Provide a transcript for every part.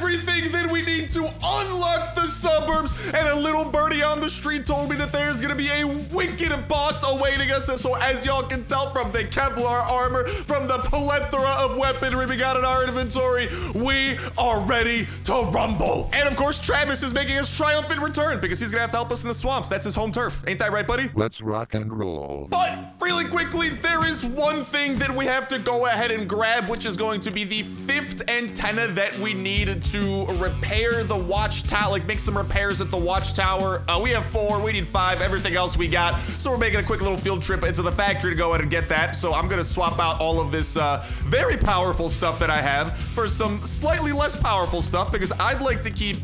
everything that we need to unlock the suburbs. And a little birdie on the street told me that there's gonna be a wicked boss awaiting us. And so as y'all can tell from the Kevlar armor, from the plethora of weaponry we got in our inventory, we are ready to rumble. And of course, Travis is making his triumphant return because he's gonna have to help us in the swamps. That's his home turf. Ain't that right, buddy? Let's rock and roll. But really quickly, there is one thing that we have to go ahead and grab, which is going to be the 5th antenna that we need to repair the watchtower, like make some repairs at the watchtower. We have 4, we need 5, everything else we got. So we're making a quick little field trip into the factory to go ahead and get that. So I'm gonna swap out all of this very powerful stuff that I have for some slightly less powerful stuff because I'd like to keep,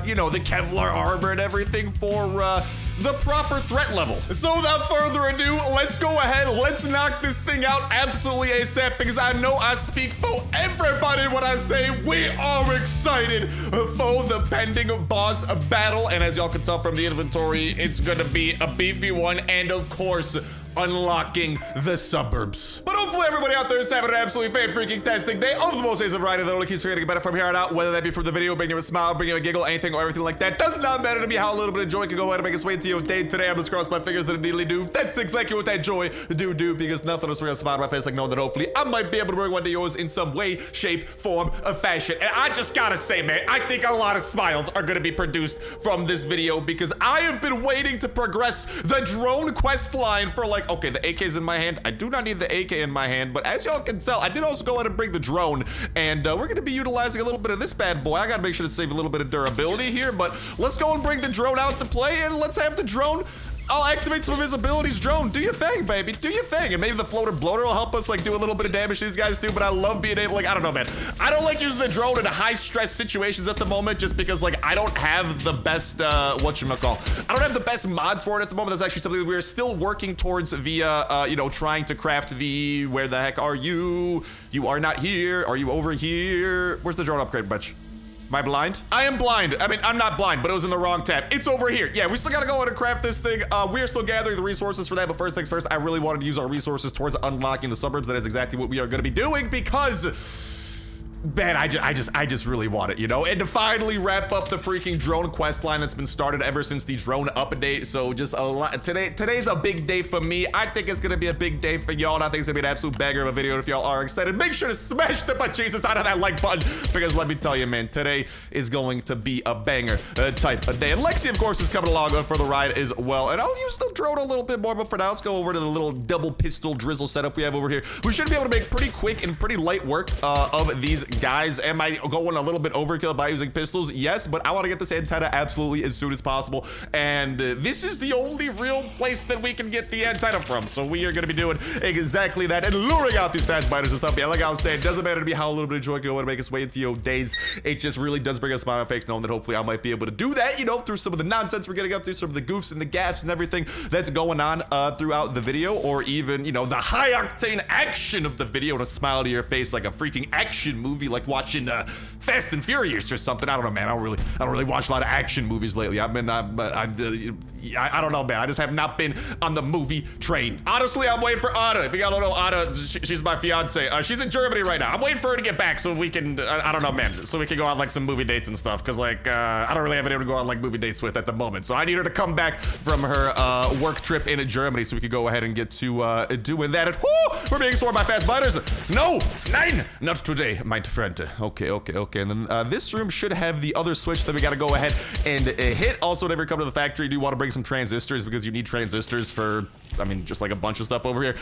you know, the Kevlar armor and everything for the proper threat level. So without further ado, let's go ahead, let's knock this thing out absolutely ASAP because I know I speak for everybody when I say we are excited for the pending boss battle. And as y'all can tell from the inventory, it's gonna be a beefy one and of course, unlocking the suburbs. But hopefully everybody out there is having an absolutely fan-freaking-tastic day of the most days of variety that only keeps getting better from here on out, whether that be from the video, bring you a smile, bring you a giggle, anything or everything like that. Does not matter to me how a little bit of joy can go ahead and make its way to your day. Today I'm just crossing my fingers that it nearly do. That's exactly what that joy do because nothing else will smile on my face like knowing that hopefully I might be able to bring one to yours in some way, shape, form, or fashion. And I just gotta say, man, I think a lot of smiles are gonna be produced from this video because I have been waiting to progress the drone quest line for like, okay, the AK's in my hand. I do not need the AK in my hand, but as y'all can tell, I did also go ahead and bring the drone, and we're gonna be utilizing a little bit of this bad boy. I gotta make sure to save a little bit of durability here, but let's go and bring the drone out to play, and let's have the drone. I'll activate some of his abilities. Drone, do your thing, baby. Do your thing. And maybe the floater bloater will help us like do a little bit of damage to these guys too, but I love being able, like, I don't know, man. I don't like using the drone in high stress situations at the moment just because like I don't have the best, whatchamacall. I don't have the best mods for it at the moment. That's actually something that we're still working towards via, you know, trying to craft the, where the heck are you? You are not here. Are you over here? Where's the drone upgrade bunch? Am I blind? I am blind. I mean, I'm not blind, but it was in the wrong tab. It's over here. Yeah, we still gotta go ahead and craft this thing. We are still gathering the resources for that, but first things first, I really wanted to use our resources towards unlocking the suburbs. That is exactly what we are gonna be doing because man, I just really want it, you know? And to finally wrap up the freaking drone quest line that's been started ever since the drone update. So just a lot, today's a big day for me. I think it's gonna be a big day for y'all, and I think it's gonna be an absolute banger of a video. And if y'all are excited, make sure to smash the bejesus out of that like button, because let me tell you, man, today is going to be a banger type of day. And Lexi, of course, is coming along for the ride as well. And I'll use the drone a little bit more, but for now, let's go over to the little double pistol drizzle setup we have over here. We should be able to make pretty quick and pretty light work of these guys. Am I going a little bit overkill by using pistols? Yes, but I want to get this antenna absolutely as soon as possible, and this is the only real place that we can get the antenna from, so we are going to be doing exactly that and luring out these fast biters and stuff. Yeah, like I was saying, it doesn't matter to me how a little bit of joy can go and make its way into your days. It just really does bring a smile on my face knowing that hopefully I might be able to do that, you know, through some of the nonsense we're getting up to, some of the goofs and the gaffes and everything that's going on throughout the video, or even, you know, the high octane action of the video and a smile to your face like a freaking action movie, like watching Fast and Furious or something. I don't know, man. I don't really watch a lot of action movies lately. I don't know, man. I just have not been on the movie train. Honestly, I'm waiting for Anna. If you all don't know Anna, she's my fiance. She's in Germany right now. I'm waiting for her to get back so we can, I don't know, man, so we can go on like some movie dates and stuff. Cause like, I don't really have anyone to go on like movie dates with at the moment. So I need her to come back from her work trip in Germany so we could go ahead and get to doing that. And whoo, we're being swarmed by fast biters. No, nine, not today, my friend. Okay. And then this room should have the other switch that we got to go ahead and hit. Also, whenever you come to the factory, you do want to bring some transistors because you need transistors for, I mean, just like a bunch of stuff over here.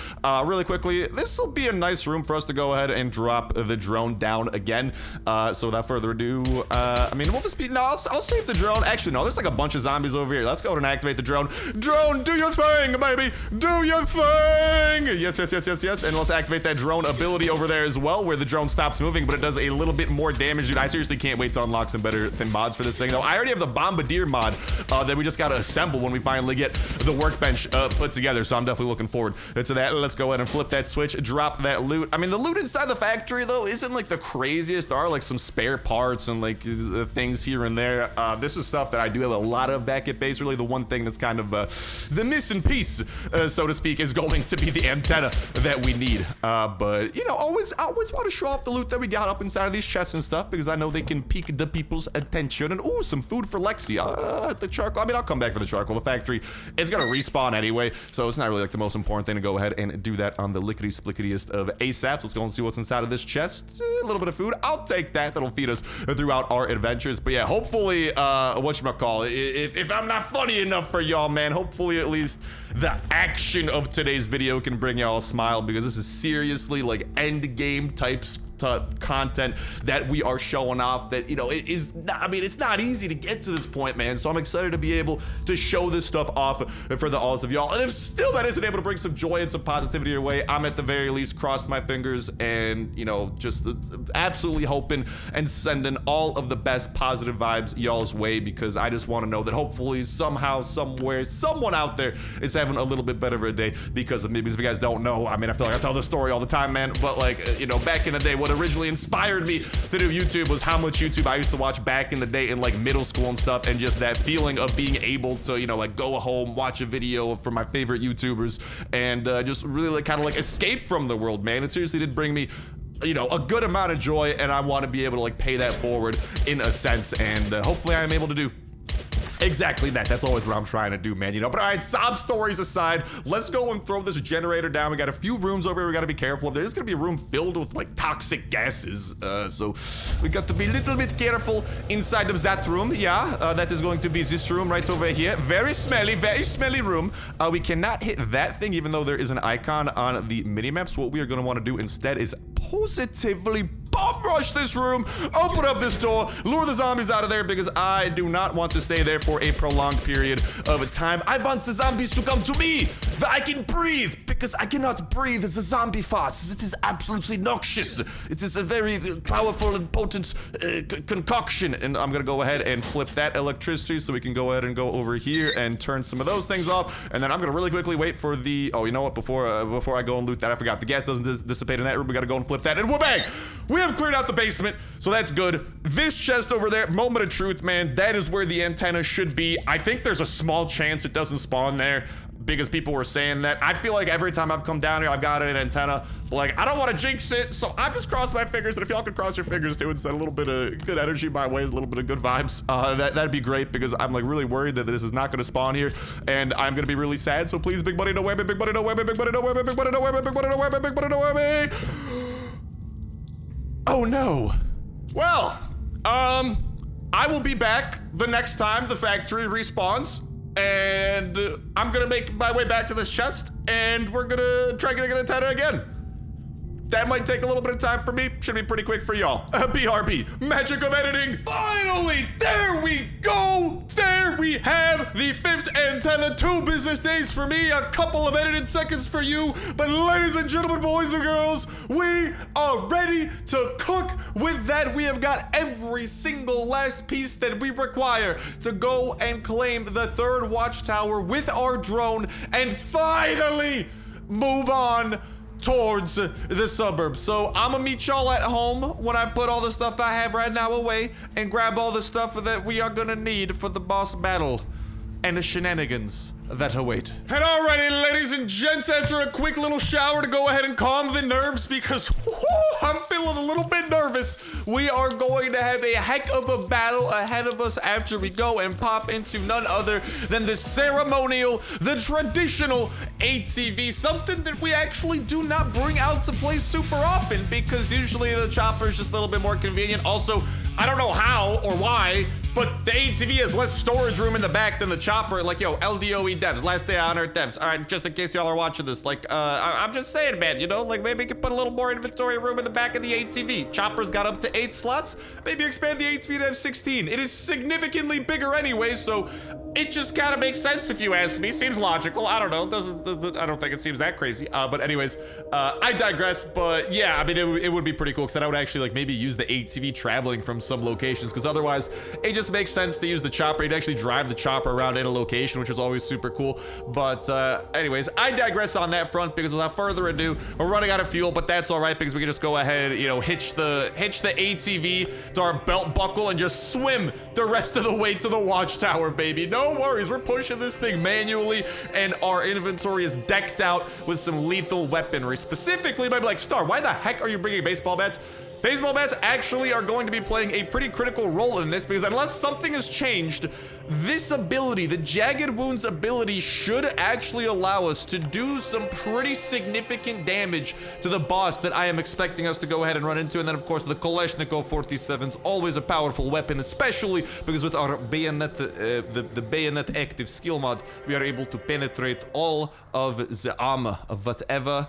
Really quickly, this will be a nice room for us to go ahead and drop the drone down again. So without further ado, I mean, will this be, no, I'll save the drone. Actually, no, there's like a bunch of zombies over here. Let's go ahead and activate the drone. Drone, do your thing, baby. Do your thing. Yes. And let's activate that drone ability over there as well, where the drone stops moving, but it does a little bit more damage. Dude, I seriously can't wait to unlock some better than mods for this thing. Though I already have the bombardier mod that we just got to assemble when we finally get the workbench put together. so I'm definitely looking forward to that. Let's go ahead and flip that switch, drop that loot. I mean, the loot inside the factory, though, isn't like the craziest. There are like some spare parts and like things here and there. This is stuff that I do have a lot of back at base. Really, the one thing that's kind of the missing piece, so to speak, is going to be the antenna that we need. But, you know, always want to show off the loot that we got up inside of these chests and stuff, because I know they can pique the people's attention. And, ooh, some food for Lexi. The charcoal. I mean, I'll come back for the charcoal. The factory is going to respawn anyway, so it's not really like the most important thing to go ahead and do that on the lickety-splickityest of ASAPs. Let's go and see what's inside of this chest. A little bit of food. I'll take that. That'll feed us throughout our adventures. But yeah, hopefully, whatchamacallit, if I'm not funny enough for y'all, man, hopefully at least the action of today's video can bring y'all a smile, because this is seriously like end game types content that we are showing off that, you know, it is not, I mean, it's not easy to get to this point, man, so I'm excited to be able to show this stuff off for the alls of y'all. And if still that isn't able to bring some joy and some positivity your way, I'm at the very least crossed my fingers and, you know, just absolutely hoping and sending all of the best positive vibes y'all's way, because I just want to know that hopefully somehow, somewhere, someone out there is having a little bit better of a day because of me. Because if you guys don't know, I mean, I feel like I tell this story all the time, man, but like, you know, back in the day, what originally inspired me to do YouTube was how much YouTube I used to watch back in the day in like middle school and stuff, and just that feeling of being able to, you know, like go home, watch a video from my favorite YouTubers, and just really like kind of like escape from the world, man. It seriously did bring me, you know, a good amount of joy, and I want to be able to like pay that forward in a sense, and hopefully I am able to do exactly that. That's always what I'm trying to do, man, you know. But all right, sob stories aside, let's go and throw this generator down. We got a few rooms over here we got to be careful of. There's gonna be a room filled with like toxic gases, so we got to be a little bit careful inside of that room. Yeah, that is going to be this room right over here. Very smelly room. We cannot hit that thing, even though there is an icon on the mini-maps. What we are going to want to do instead is positively bomb rush this room, open up this door, lure the zombies out of there, because I do not want to stay there for a prolonged period of time. I want the zombies to come to me where I can breathe, because I cannot breathe as a zombie farts. It is absolutely noxious. It is a very powerful and potent concoction. And I'm gonna go ahead and flip that electricity so we can go ahead and go over here and turn some of those things off. And then I'm gonna really quickly wait for the, oh, you know what, before I go and loot that, I forgot the gas doesn't dissipate in that room. We gotta go and flip that, and wha-bang! We have cleared out the basement, so that's good. This chest over there, moment of truth, man, that is where the antenna should be. I think there's a small chance it doesn't spawn there, because people were saying that. I feel like every time I've come down here, I've got an antenna, but like, I don't want to jinx it, so I'm just crossing my fingers, and if y'all could cross your fingers too and send a little bit of good energy my way, a little bit of good vibes, that'd be great, because I'm like really worried that this is not going to spawn here, and I'm going to be really sad, so please, big buddy, no whammy, big buddy, no whammy, big buddy, no whammy, big buddy, no whammy, big buddy, no whammy, big buddy, no whammy. Oh no. Well, I will be back the next time the factory respawns, and I'm gonna make my way back to this chest, and we're gonna try getting an antenna again. That might take a little bit of time for me. Should be pretty quick for y'all. BRB, magic of editing. Finally, there we go. There we have the 5th antenna. 2 business days for me, a couple of edited seconds for you. But ladies and gentlemen, boys and girls, we are ready to cook with that. We have got every single last piece that we require to go and claim the 3rd watchtower with our drone and finally move on towards the suburbs. So I'm gonna meet y'all at home when I put all the stuff I have right now away and grab all the stuff that we are gonna need for the boss battle and the shenanigans that await. And alrighty, ladies and gents, after a quick little shower to go ahead and calm the nerves, because I'm feeling a little bit nervous, we are going to have a heck of a battle ahead of us after we go and pop into none other than the ceremonial, the traditional ATV, something that we actually do not bring out to play super often, because usually the chopper is just a little bit more convenient. Also, I don't know how or why, but the ATV has less storage room in the back than the chopper. Like, yo, LDoE devs, last day on Earth devs. All right, just in case y'all are watching this, like, I'm just saying, man, you know, like maybe we could put a little more inventory room in the back of the ATV. Chopper's got up to 8 slots. Maybe expand the ATV to have 16. It is significantly bigger anyway, so It just kind of makes sense if you ask me. Seems logical. I don't know. I don't think it seems that crazy. But anyways, I digress. But yeah, I mean, it would be pretty cool because then I would actually like maybe use the ATV traveling from some locations, because otherwise it just makes sense to use the chopper. You'd actually drive the chopper around in a location, which is always super cool. But anyways, I digress on that front because without further ado, we're running out of fuel, but that's all right because we can just go ahead, you know, hitch the ATV to our belt buckle and just swim the rest of the way to the watchtower, baby. No worries, we're pushing this thing manually, and our inventory is decked out with some lethal weaponry. Specifically, you might be like, Star, why the heck are you bringing baseball bats? Baseball bats actually are going to be playing a pretty critical role in this, because unless something has changed, this ability, the Jagged Wounds ability, should actually allow us to do some pretty significant damage to the boss that I am expecting us to go ahead and run into. And then, of course, the Kalashnikov 47's always a powerful weapon, especially because with our bayonet, the bayonet active skill mod, we are able to penetrate all of the armor of whatever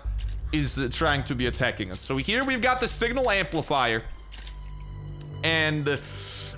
is trying to be attacking us. So here we've got the signal amplifier, and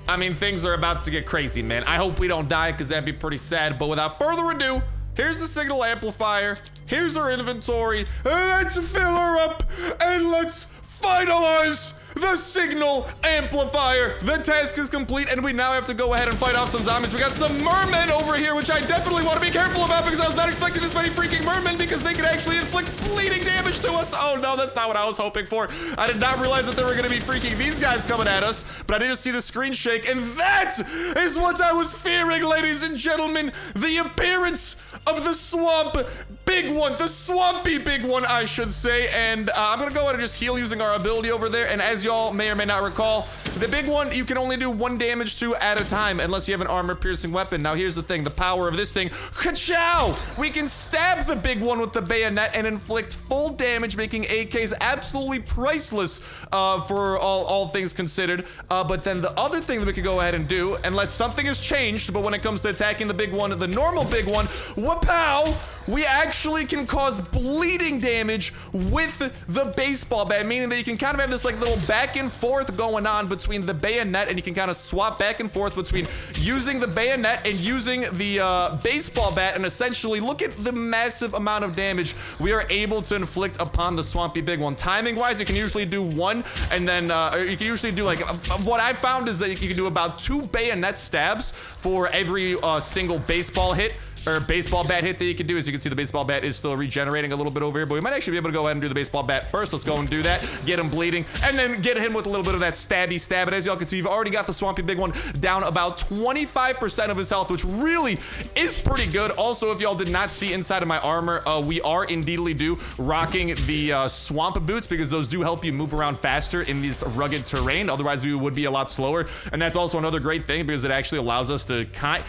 I mean, things are about to get crazy, man. I hope we don't die, because that'd be pretty sad. But without further ado, here's the signal amplifier, here's our inventory, let's fill her up, and let's finalize the signal amplifier. The task is complete, and we now have to go ahead and fight off some zombies. We got some mermen over here, which I definitely want to be careful about, because I was not expecting this many freaking mermen, because they could actually inflict bleeding damage to us. Oh no, that's not what I was hoping for. I did not realize that there were going to be freaking these guys coming at us, but I did just see the screen shake, and that is what I was fearing, ladies and gentlemen. The appearance of the Swamp Big One, the Swampy Big One, I should say. And I'm gonna go ahead and just heal using our ability over there. And as y'all may or may not recall, the big one you can only do 1 damage to at a time unless you have an armor-piercing weapon. Now here's the thing, the power of this thing, ka-chow! We can stab the big one with the bayonet and inflict full damage, making AKs absolutely priceless for all things considered. But then the other thing that we could go ahead and do, unless something has changed, but when it comes to attacking the big one, the normal big one, wha-pow! We actually can cause bleeding damage with the baseball bat, meaning that you can kind of have this like little back and forth going on between the bayonet, and you can kind of swap back and forth between using the bayonet and using the baseball bat, and essentially look at the massive amount of damage we are able to inflict upon the Swampy Big One. Timing wise, you can usually do 1, and then you can usually do like what I found is that you can do about 2 bayonet stabs for every single baseball hit, or baseball bat hit that you can do. As you can see, the baseball bat is still regenerating a little bit over here, but we might actually be able to go ahead and do the baseball bat first. Let's go and do that, get him bleeding, and then get him with a little bit of that stabby stab. And as y'all can see, we've already got the Swampy Big One down about 25% of his health, which really is pretty good. Also, if y'all did not see inside of my armor, we are indeedly rocking the swamp boots, because those do help you move around faster in this rugged terrain. Otherwise, we would be a lot slower. And that's also another great thing, because it actually allows us to kind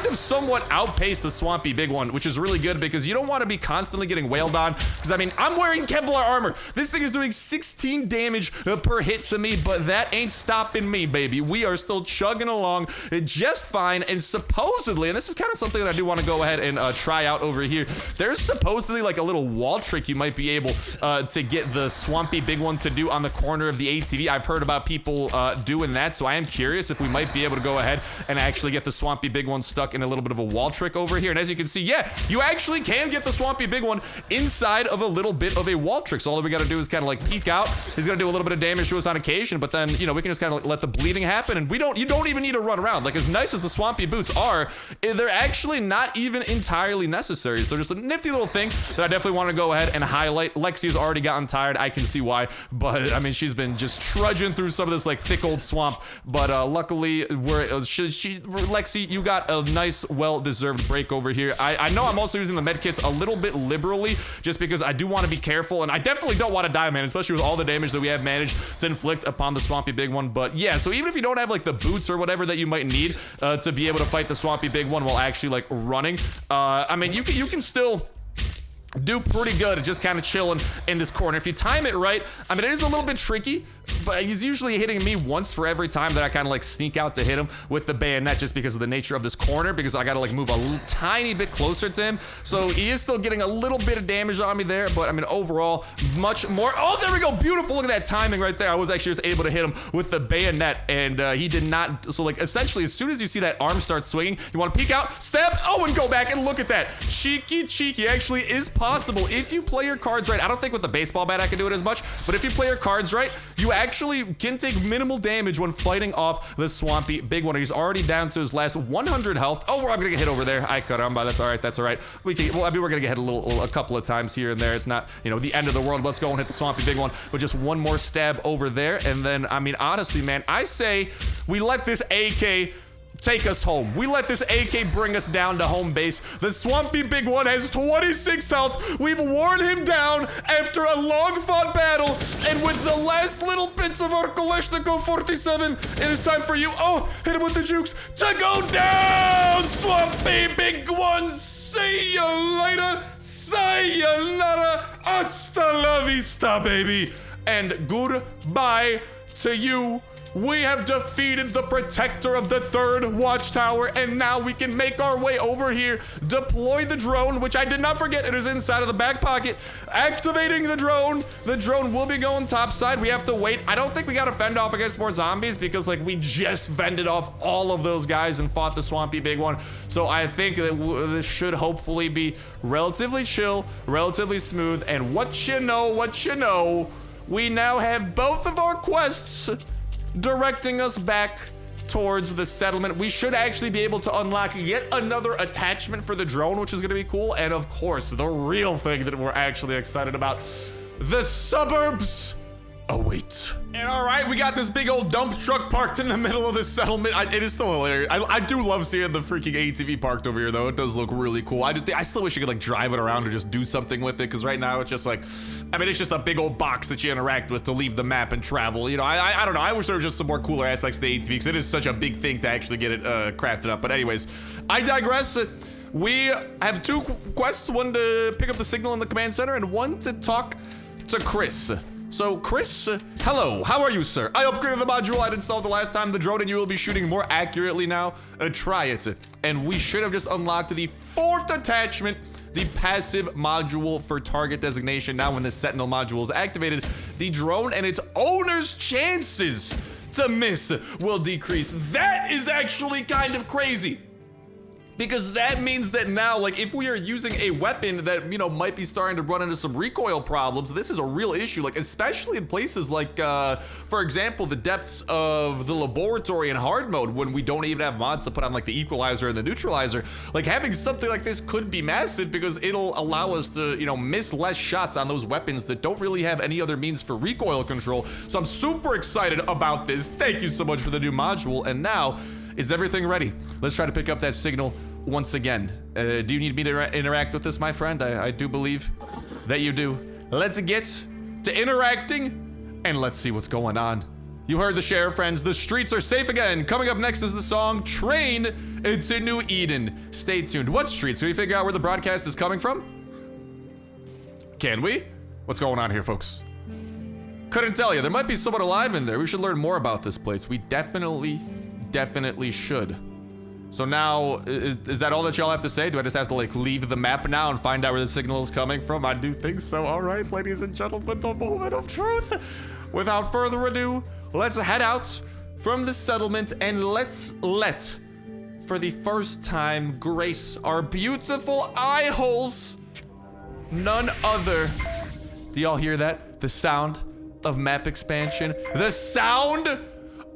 of somewhat outpace the Swampy Big One, which is really good, because you don't want to be constantly getting wailed on. Because I mean, I'm wearing Kevlar armor. This thing is doing 16 damage per hit to me, but that ain't stopping me, baby. We are still chugging along just fine. And supposedly, and this is kind of something that I do want to go ahead and try out over here, there's supposedly like a little wall trick you might be able to get the Swampy Big One to do on the corner of the ATV. I've heard about people doing that, so I am curious if we might be able to go ahead and actually get the Swampy Big One stuck in a little bit of a wall trick over here. And as you can see, yeah, you actually can get the Swampy Big One inside of a little bit of a wall trick. So all that we got to do is kind of like peek out. He's gonna do a little bit of damage to us on occasion, but then, you know, we can just kind of like let the bleeding happen, and you don't even need to run around. Like, as nice as the Swampy boots are, they're actually not even entirely necessary. So just a nifty little thing that I definitely want to go ahead and highlight. Lexi's already gotten tired. I can see why, but I mean, she's been just trudging through some of this like thick old swamp, but luckily Lexi, you got a nice, well-deserved break over here. I know I'm also using the med kits a little bit liberally, just because I do want to be careful, and I definitely don't want to die, man, especially with all the damage that we have managed to inflict upon the Swampy Big One. But yeah, so even if you don't have like the boots or whatever that you might need to be able to fight the Swampy Big One while actually like running, I mean, you can still do pretty good at just kind of chilling in this corner. If you time it right, I mean, it is a little bit tricky, but he's usually hitting me once for every time that I kind of like sneak out to hit him with the bayonet, just because of the nature of this corner, because I got to like move a little tiny bit closer to him. So he is still getting a little bit of damage on me there, but I mean, overall, much more. Oh, there we go. Beautiful. Look at that timing right there. I was actually just able to hit him with the bayonet, and he did not. So like, essentially, as soon as you see that arm start swinging, you want to peek out, stab, oh, and go back, and look at that. Cheeky actually is possible if you play your cards right. I don't think with the baseball bat I can do it as much, but if you play your cards right, you actually can take minimal damage when fighting off the Swampy Big One. He's already down to his last 100 health. Oh, I'm gonna get hit over there. I cut him by. That's all right. That's all right. We can. Well, I mean, we're gonna get hit a couple of times here and there. It's not, you know, the end of the world. Let's go and hit the Swampy Big One with just one more stab over there, and then, I mean, honestly, man, I say we let this AK take us home. We let this AK bring us down to home base. The Swampy Big One has 26 health. We've worn him down after a long-fought battle, and with the last little bits of our Kalashnikov 47, it is time for you, oh, hit him with the jukes, to go down, Swampy Big One. See you later. Sayonara. Hasta la vista, baby. And goodbye to you. We have defeated the protector of the 3rd watchtower, and now we can make our way over here, deploy the drone, which I did not forget, it is inside of the back pocket, activating the drone will be going topside. We have to wait. I don't think we gotta fend off against more zombies, because like we just fended off all of those guys and fought the Swampy Big One, so I think that this should hopefully be relatively chill, relatively smooth, and what you know, we now have both of our quests directing us back towards the settlement. We should actually be able to unlock yet another attachment for the drone, which is gonna be cool. And of course, the real thing that we're actually excited about, the suburbs await. And all right, we got this big old dump truck parked in the middle of this settlement. It is still hilarious. I do love seeing the freaking ATV parked over here, though. It does look really cool. I still wish you could like drive it around or just do something with it, because right now it's just like, I mean, it's just a big old box that you interact with to leave the map and travel. You know, I don't know. I wish there were just some more cooler aspects to the ATV, because it is such a big thing to actually get it crafted up. But anyways, I digress. We have 2 quests, one to pick up the signal in the command center and one to talk to Chris. So, Chris, hello, how are you, sir? I upgraded the module I'd installed the last time. The drone and you will be shooting more accurately now. Try it. And we should have just unlocked the 4th attachment, the passive module for target designation. Now, when the Sentinel module is activated, the drone and its owner's chances to miss will decrease. That is actually kind of crazy, because that means that now, like, if we are using a weapon that, you know, might be starting to run into some recoil problems, this is a real issue, like, especially in places like, for example, the depths of the laboratory in hard mode, when we don't even have mods to put on, like, the equalizer and the neutralizer. Like, having something like this could be massive, because it'll allow us to, you know, miss less shots on those weapons that don't really have any other means for recoil control. So I'm super excited about this. Thank you so much for the new module. And now, is everything ready? Let's try to pick up that signal once again. Do you need me to interact with this, my friend? I do believe that you do. Let's get to interacting, and let's see what's going on. You heard the sheriff, friends. The streets are safe again. Coming up next is the song Train to New Eden. Stay tuned. What streets? Can we figure out where the broadcast is coming from? Can we? What's going on here, folks? Couldn't tell you. There might be someone alive in there. We should learn more about this place. We definitely should. So now, is that all that y'all have to say? Do I just have to like leave the map now and find out where the signal is coming from? I do think so. All right, ladies and gentlemen, the moment of truth. Without further ado, let's head out from the settlement, and let's let, for the first time, grace our beautiful eye holes, none other. Do y'all hear that? The sound of map expansion. The sound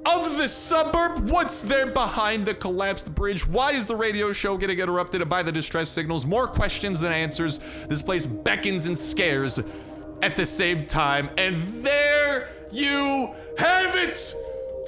of the suburb. What's there behind the collapsed bridge? Why is the radio show getting interrupted by the distress signals? More questions than answers. This place beckons and scares at the same time. And there you have it.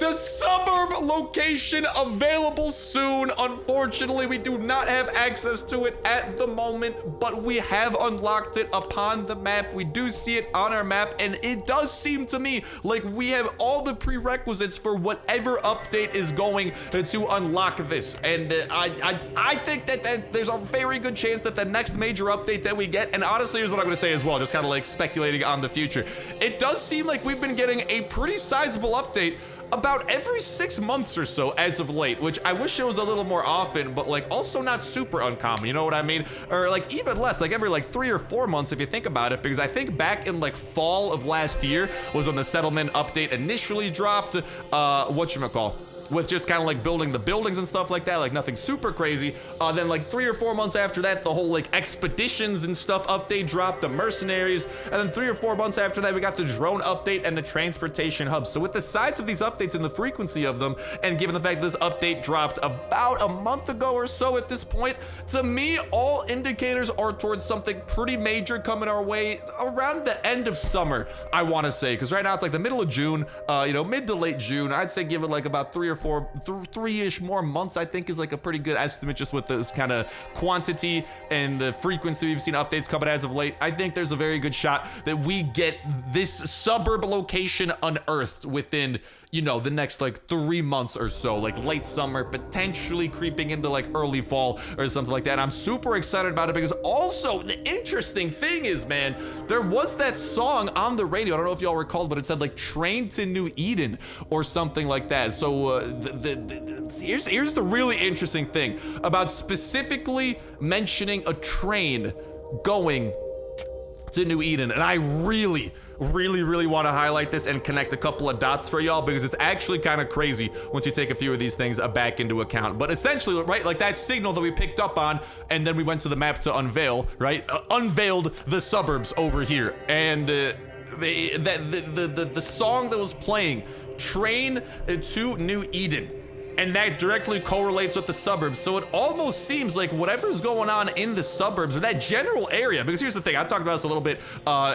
The suburb location available soon. Unfortunately, we do not have access to it at the moment, but we have unlocked it upon the map. We do see it on our map, and it does seem to me like we have all the prerequisites for whatever update is going to unlock this. And I think that there's a very good chance that the next major update that we get, and honestly, here's what I'm gonna say as well, just kind of like speculating on the future. It does seem like we've been getting a pretty sizable update about every 6 months or so as of late, which I wish it was a little more often, but like also not super uncommon, you know what I mean? Or like even less, like every like 3 or 4 months if you think about it, because I think back in like fall of last year was when the settlement update initially dropped, whatchamacall, with just kind of like building the buildings and stuff like that, like nothing super crazy. Then like 3 or 4 months after that, the whole like expeditions and stuff update dropped, the mercenaries, and then 3 or 4 months after that, we got the drone update and the transportation hub. So with the size of these updates and the frequency of them, and given the fact this update dropped about a month ago or so at this point, to me, all indicators are towards something pretty major coming our way around the end of summer, I want to say, because right now it's like the middle of June, you know, mid to late June. I'd say give it like about 3-ish more months, I think is like a pretty good estimate, just with this kind of quantity and the frequency we've seen updates coming as of late. I think there's a very good shot that we get this suburb location unearthed within, you know, the next like 3 months or so, like late summer, potentially creeping into like early fall or something like that. And I'm super excited about it because also the interesting thing is, man, there was that song on the radio, I don't know if y'all recalled, but it said like Train to New Eden or something like that. So here's the really interesting thing about specifically mentioning a train going to New Eden, and I really want to highlight this and connect a couple of dots for y'all because it's actually kind of crazy once you take a few of these things back into account. But essentially, right, like that signal that we picked up on, and then we went to the map to unveil, right, unveiled the suburbs over here, and the song that was playing, Train to New Eden, and that directly correlates with the suburbs. So it almost seems like whatever's going on in the suburbs or that general area, because here's the thing, I talked about this a little bit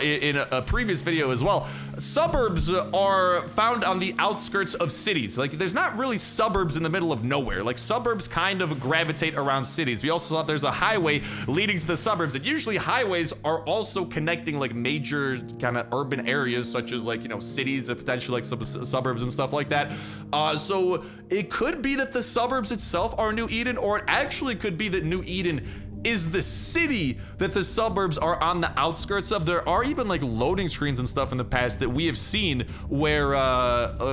in a previous video as well. Suburbs are found on the outskirts of cities. Like there's not really suburbs in the middle of nowhere. Like suburbs kind of gravitate around cities. We also thought there's a highway leading to the suburbs, and usually highways are also connecting like major kind of urban areas, such as like, you know, cities and potentially like some suburbs and stuff like that. So it could be that the suburbs itself are New Eden, or it actually could be that New Eden is the city that the suburbs are on the outskirts of. There are even like loading screens and stuff in the past that we have seen where,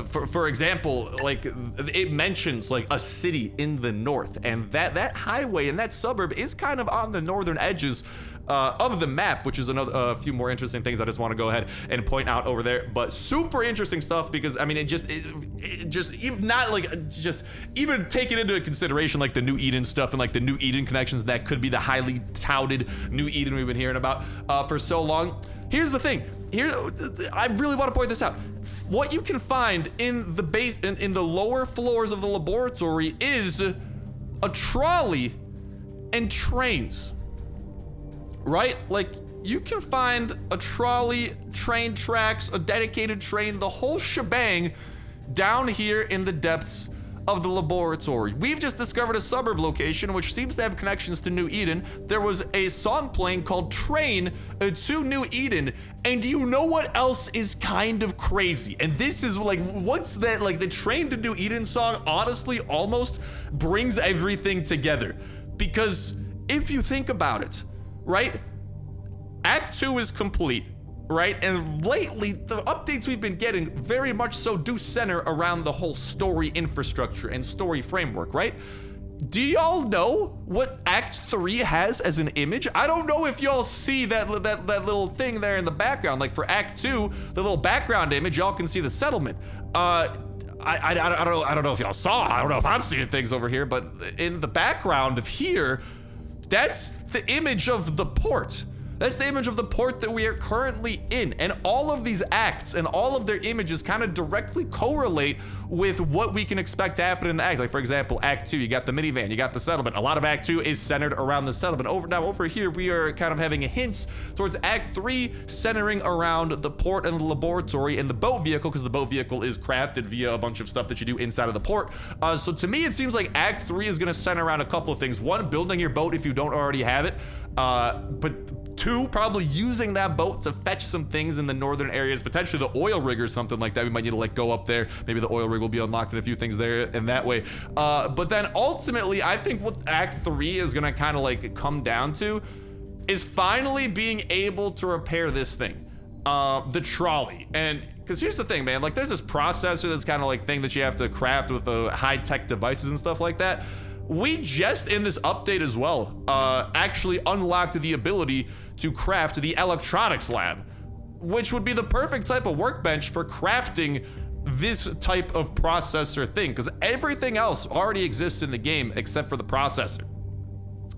for example, like it mentions like a city in the north, and that highway and that suburb is kind of on the northern edges of the map, which is a few more interesting things I just want to go ahead and point out over there. But super interesting stuff because I mean, it just even not like just even taking into consideration like the New Eden stuff and like the New Eden connections that could be the highly touted New Eden we've been hearing about for so long. Here's the thing. I really want to point this out. What you can find in the base, in the lower floors of the laboratory, is a trolley and trains. Right? Like you can find a trolley, train tracks, a dedicated train, the whole shebang down here in the depths of the laboratory. We've just discovered a suburb location which seems to have connections to New Eden. There was a song playing called Train to New Eden, and you know what else is kind of crazy? And this is like, what's that, like the Train to New Eden song honestly almost brings everything together. Because if you think about it, right? Act 2 is complete, right? And lately, the updates we've been getting very much so do center around the whole story infrastructure and story framework, right? Do y'all know what Act 3 has as an image? I don't know if y'all see that little thing there in the background. Like for Act 2, the little background image, y'all can see the settlement. I don't know if y'all saw, I don't know if I'm seeing things over here, but in the background of here, that's the image of the port. That's the image of the port that we are currently in. And all of these acts and all of their images kind of directly correlate with what we can expect to happen in the act. Like, for example, Act 2, you got the minivan, you got the settlement. A lot of Act 2 is centered around the settlement. Over here, we are kind of having a hint towards Act 3 centering around the port and the laboratory and the boat vehicle, because the boat vehicle is crafted via a bunch of stuff that you do inside of the port. So to me, it seems like Act 3 is going to center around a couple of things. One, building your boat if you don't already have it. But 2, probably using that boat to fetch some things in the northern areas, potentially the oil rig or something like that. We might need to like go up there. Maybe the oil rig will be unlocked and a few things there in that way. But then ultimately, I think what Act 3 is gonna kind of like come down to is finally being able to repair this thing, the trolley. And because here's the thing, man, like there's this processor that's kind of like thing that you have to craft with high-tech devices and stuff like that. We just, in this update as well, actually unlocked the ability to craft the electronics lab, which would be the perfect type of workbench for crafting this type of processor thing, because everything else already exists in the game except for the processor.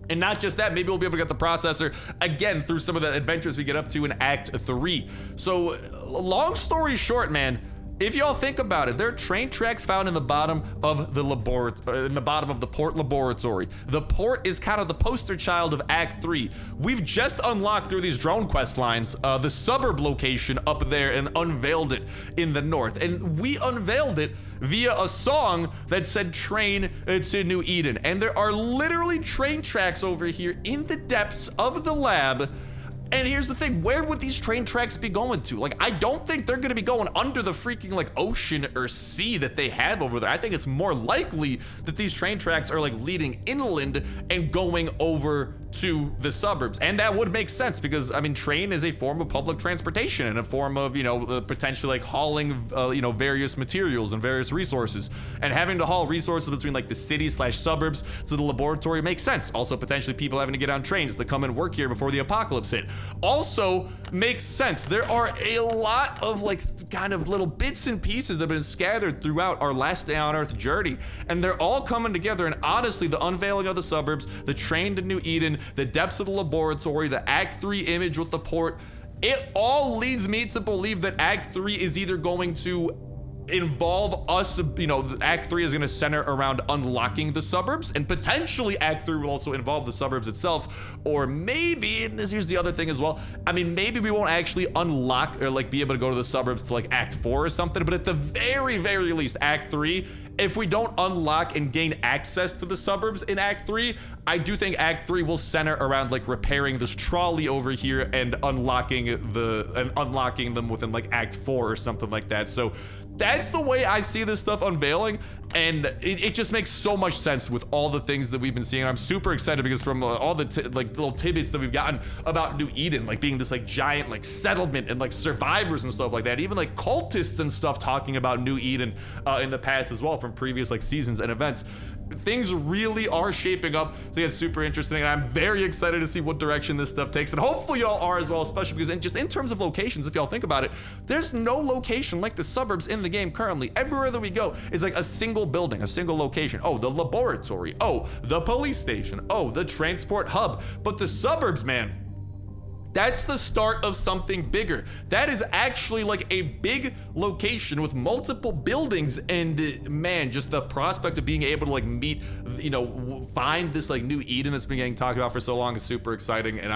And not just that, maybe we'll be able to get the processor again through some of the adventures we get up to in Act 3. So, long story short, man, if y'all think about it, there are train tracks found in the bottom of the port laboratory. The port is kind of the poster child of Act 3. We've just unlocked through these drone quest lines the suburb location up there and unveiled it in the north. And we unveiled it via a song that said Train to New Eden. And there are literally train tracks over here in the depths of the lab. And here's the thing, where would these train tracks be going to? Like, I don't think they're gonna be going under the freaking like ocean or sea that they have over there. I think it's more likely that these train tracks are like leading inland and going over to the suburbs. And that would make sense because, I mean, train is a form of public transportation and a form of, you know, potentially like hauling, you know, various materials and various resources. And having to haul resources between like the city / suburbs to the laboratory makes sense. Also, potentially people having to get on trains to come and work here before the apocalypse hit. Also makes sense. There are a lot of like kind of little bits and pieces that have been scattered throughout our last day on Earth journey, and they're all coming together. And honestly, the unveiling of the suburbs, the train to New Eden, the depths of the laboratory, the Act 3 image with the port, it all leads me to believe that Act 3 is either going to involve us, you know, Act 3 is going to center around unlocking the suburbs, and potentially Act 3 will also involve the suburbs itself. Or maybe, and here's the other thing as well, I mean, maybe we won't actually unlock or like be able to go to the suburbs to like Act 4 or something, but at the very least, Act 3, if we don't unlock and gain access to the suburbs in Act 3, I do think Act 3 will center around like repairing this trolley over here and unlocking them within like Act 4 or something like that. So that's the way I see this stuff unveiling, and it just makes so much sense with all the things that we've been seeing. I'm super excited because from all the like little tidbits that we've gotten about New Eden, like being this like giant like settlement and like survivors and stuff like that, even like cultists and stuff talking about New Eden in the past as well from previous like seasons and events. Things really are shaping up. I think it's super interesting, and I'm very excited to see what direction this stuff takes, and hopefully y'all are as well, especially because just in terms of locations, if y'all think about it, there's no location like the suburbs in the game currently. Everywhere that we go is like a single building, a single location. Oh, the laboratory. Oh, the police station. Oh, the transport hub. But the suburbs, man, that's the start of something bigger. That is actually like a big location with multiple buildings, and man, just the prospect of being able to like meet, you know, find this like New Eden that's been getting talked about for so long is super exciting, and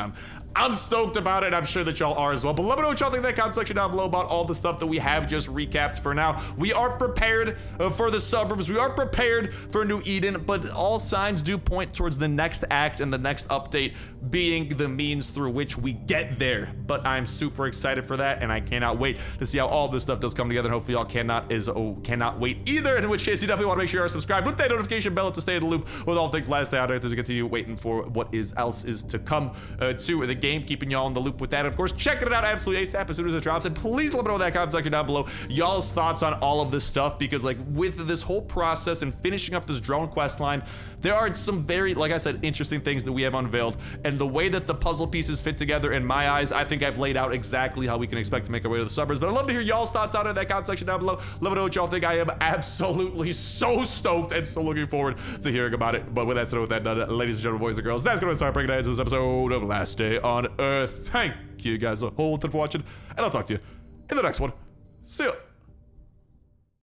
I'm stoked about it. I'm sure that y'all are as well. But let me know what y'all think in the comment section down below about all the stuff that we have just recapped for now. We are prepared for the suburbs. We are prepared for New Eden, but all signs do point towards the next act and the next update being the means through which we get there. But I'm super excited for that, and I cannot wait to see how all this stuff does come together. And hopefully y'all cannot wait either, in which case you definitely want to make sure you are subscribed with that notification bell to stay in the loop with all things last day on Earth, to continue waiting for what else is to come to the game, keeping y'all in the loop with that. And of course, checking it out absolutely ASAP as soon as it drops. And please let me know in that comment section down below y'all's thoughts on all of this stuff, because like with this whole process and finishing up this drone quest line, there are some very, like I said, interesting things that we have unveiled, and the way that the puzzle pieces fit together, in my eyes, I think I've laid out exactly how we can expect to make our way to the suburbs. But I'd love to hear y'all's thoughts out in that comment section down below. Let me know what y'all think. I am absolutely so stoked and so looking forward to hearing about it. But with that said, with that done, ladies and gentlemen, boys and girls, that's gonna start breaking down into this episode of Last Day on on Earth. Thank you guys a whole ton for watching, and I'll talk to you in the next one. See ya.